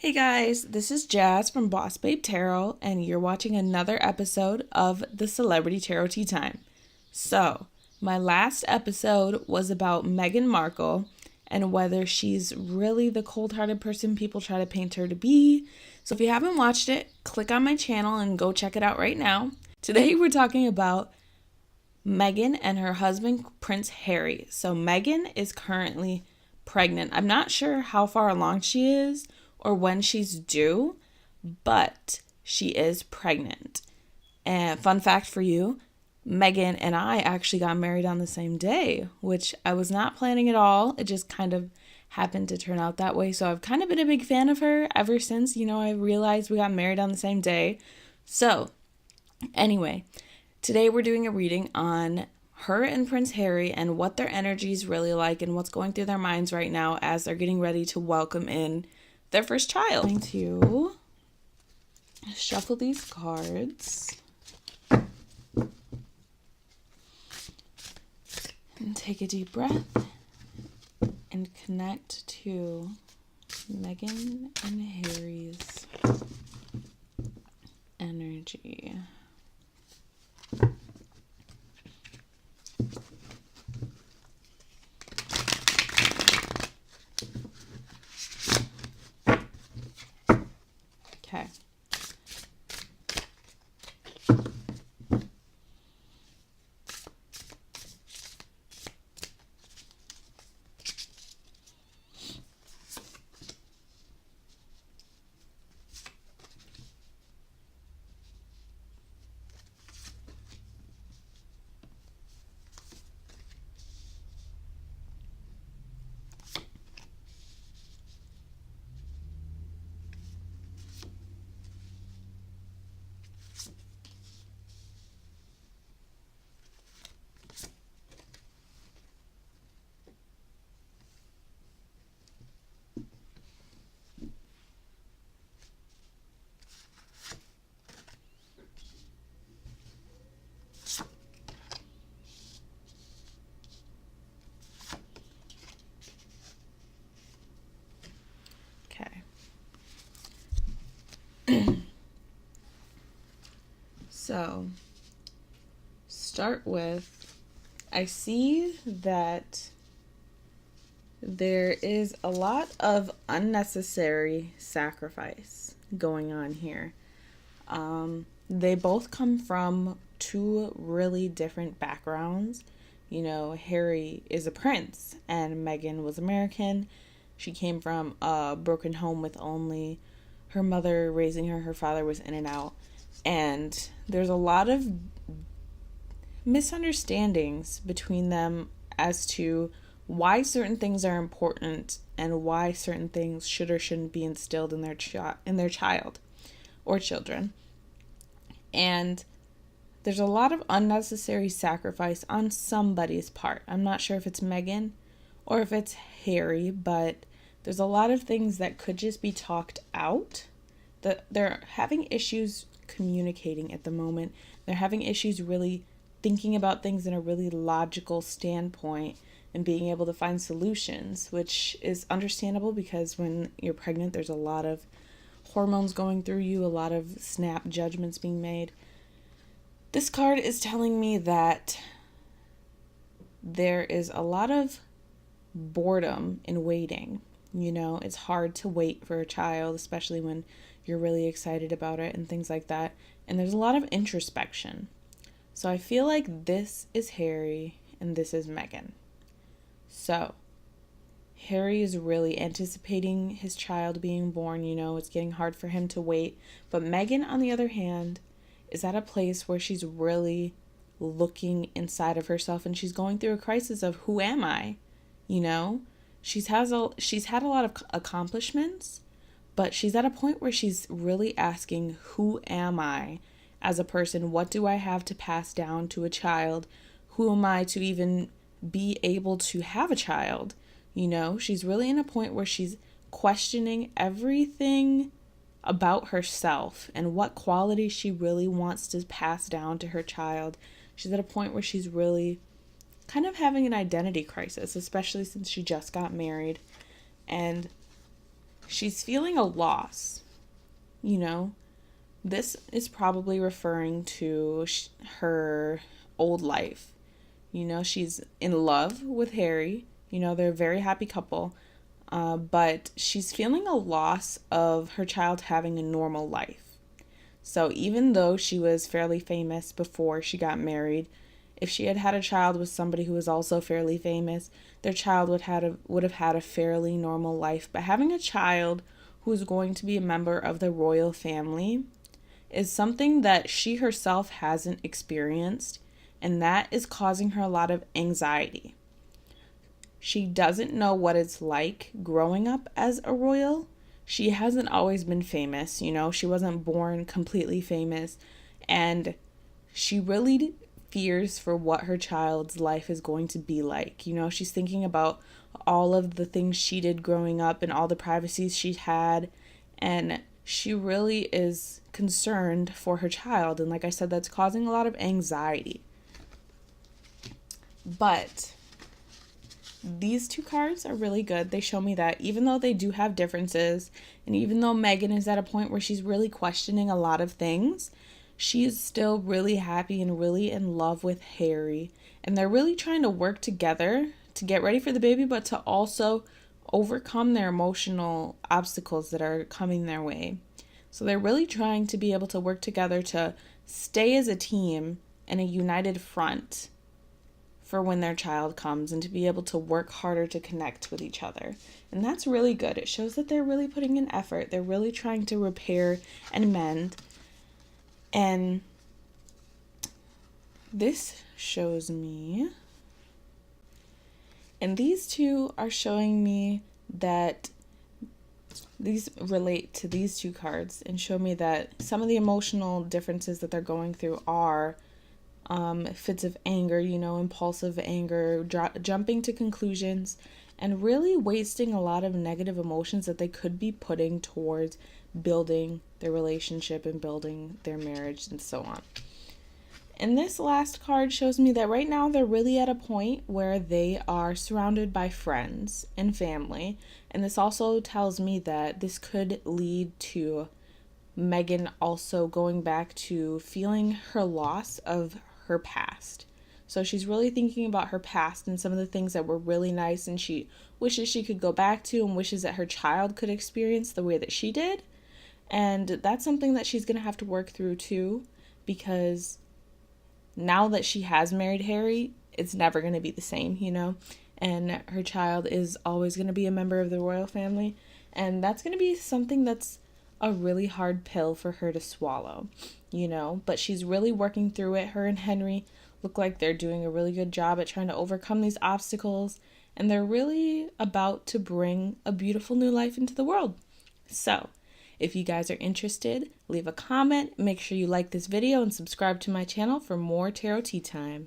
Hey guys, this is Jazz from Boss Babe Tarot, and you're watching another episode of the Celebrity Tarot Tea Time. So, my last episode was about Meghan Markle and whether she's really the cold-hearted person people try to paint her to be. So if you haven't watched it, click on my channel and go check it out right now. Today we're talking about Meghan and her husband, Prince Harry. So Meghan is currently pregnant. I'm not sure how far along she is or when she's due, but she is pregnant. And fun fact for you, Meghan and I actually got married on the same day, which I was not planning at all. It just kind of happened to turn out that way. So I've kind of been a big fan of her ever since, I realized we got married on the same day. So anyway, today we're doing a reading on her and Prince Harry and what their energy is really like and what's going through their minds right now as they're getting ready to welcome in their first child. I'm going to shuffle these cards and take a deep breath and connect to Meghan and Harry's energy. Okay. So, start with, I see that there is a lot of unnecessary sacrifice going on here. They both come from two really different backgrounds. Harry is a prince and Meghan was American. She came from a broken home with only her mother raising her. Her father was in and out. And there's a lot of misunderstandings between them as to why certain things are important and why certain things should or shouldn't be instilled in their child or children. And there's a lot of unnecessary sacrifice on somebody's part. I'm not sure if it's Meghan or if it's Harry, but there's a lot of things that could just be talked out. That they're having issues communicating at the moment. They're having issues really thinking about things in a really logical standpoint and being able to find solutions, which is understandable because when you're pregnant, there's a lot of hormones going through you, a lot of snap judgments being made. This card is telling me that there is a lot of boredom in waiting. It's hard to wait for a child, especially when you're really excited about it and things like that. And there's a lot of introspection. So I feel like this is Harry and this is Meghan. So Harry is really anticipating his child being born. It's getting hard for him to wait. But Meghan, on the other hand, is at a place where she's really looking inside of herself and she's going through a crisis of who am I? She's had a lot of accomplishments, but she's at a point where she's really asking, who am I as a person? What do I have to pass down to a child? Who am I to even be able to have a child? She's really in a point where she's questioning everything about herself and what qualities she really wants to pass down to her child. She's at a point where she's really kind of having an identity crisis, especially since she just got married. And she's feeling a loss, you know. This is probably referring to her old life. You know, she's in love with Harry. You know, they're a very happy couple. But she's feeling a loss of her child having a normal life. So even though she was fairly famous before she got married, if she had had a child with somebody who was also fairly famous, their child would have had a fairly normal life. But having a child who's going to be a member of the royal family is something that she herself hasn't experienced, and that is causing her a lot of anxiety. She doesn't know what it's like growing up as a royal. She hasn't always been famous, you know, she wasn't born completely famous, and she really fears for what her child's life is going to be like. You know, she's thinking about all of the things she did growing up and all the privacies she had, and she really is concerned for her child. And like I said, that's causing a lot of anxiety. But these two cards are really good. They show me that even though they do have differences, and even though Meghan is at a point where she's really questioning a lot of things, she is still really happy and really in love with Harry. And they're really trying to work together to get ready for the baby, but to also overcome their emotional obstacles that are coming their way. So they're really trying to be able to work together to stay as a team in a united front for when their child comes, and to be able to work harder to connect with each other. And that's really good. It shows that they're really putting in effort. They're really trying to repair and mend. And this shows me, and these two are showing me that these relate to these two cards and show me that some of the emotional differences that they're going through are fits of anger, you know, impulsive anger, jumping to conclusions, and really wasting a lot of negative emotions that they could be putting towards building their relationship and building their marriage and so on. And this last card shows me that right now they're really at a point where they are surrounded by friends and family. And this also tells me that this could lead to Meghan also going back to feeling her loss of her past. So she's really thinking about her past and some of the things that were really nice, and she wishes she could go back to, and wishes that her child could experience the way that she did. And that's something that she's going to have to work through too, because now that she has married Harry, it's never going to be the same, you know, and her child is always going to be a member of the royal family, and that's going to be something that's a really hard pill for her to swallow, you know, but she's really working through it. Her and Henry look like they're doing a really good job at trying to overcome these obstacles, and they're really about to bring a beautiful new life into the world. So, if you guys are interested, leave a comment, make sure you like this video, and subscribe to my channel for more Tarot Tea Time.